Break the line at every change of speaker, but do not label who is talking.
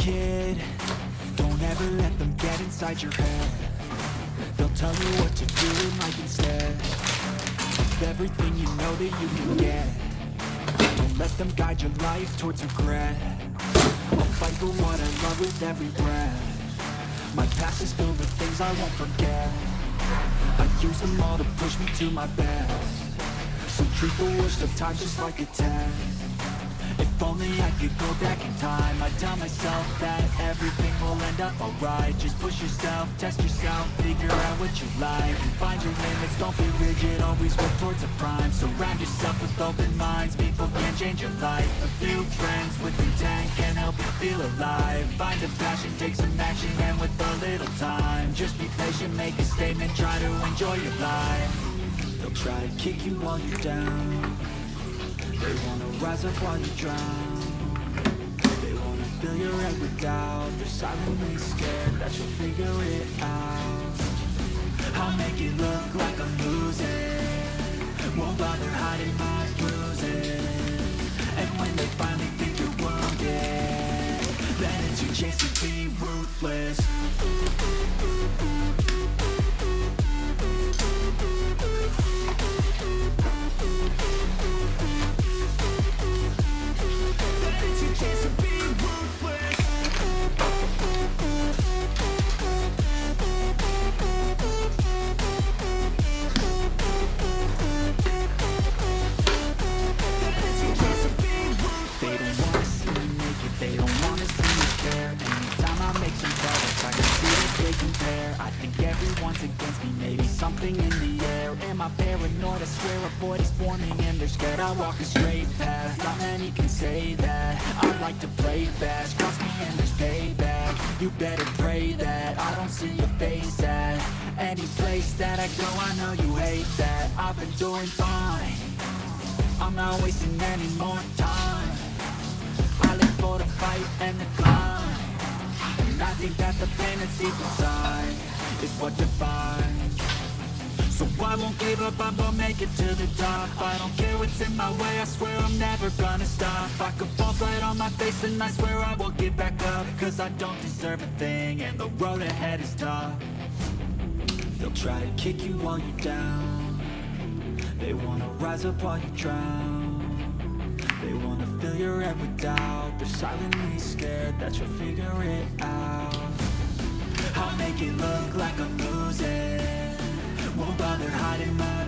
kid, don't ever let them get inside your head. They'll tell you what to do in life instead of everything you know that you can get. Don't let them guide your life towards regret. I'll fight for what I love with every breath. My past is filled with things I won't forget. I use them all to push me to my best. So treat the worst of times just like a test. If only I could go back in time, I'd tell myself that everything will end up alright. Just push yourself, test yourself, figure out what you like, and find your limits, don't be rigid, always work towards a prime. Surround yourself with open minds, people can change your life. A few friends with intent can help you feel alive. Find a passion, take some action, and with a little time, just be patient, make a statement, try to enjoy your life. They'll try to kick you while you're down. They wanna rise up while you drown. They wanna fill your head with doubt. They're silently scared that you'll figure it out. I'll make it look like I'm losing, won't bother hiding my bruises. And when they finally think you're wounded, then it's your chance to be ruthless. I think everyone's against me, maybe something in the air. Am I paranoid? I swear a void is forming and they're scared I walk a straight path. Not many can say that. I like to play fast, cross me and there's payback. You better pray that I don't see your face at any place that I go. I know you hate that. I've been doing fine, I'm not wasting any more time. I live for the fight and the climb, and I think that the pain that's deep inside is what defines. So I won't give up, I'm gonna make it to the top. I don't care what's in my way, I swear I'm never gonna stop. I could fall flat on my face and I swear I will get back up, cause I don't deserve a thing and the road ahead is tough. They'll try to kick you while you're down. They wanna rise up while you drown. They wanna fill your head with doubt. They're silently scared that you'll figure it out. I'll make it look like I'm losing, won't bother hiding my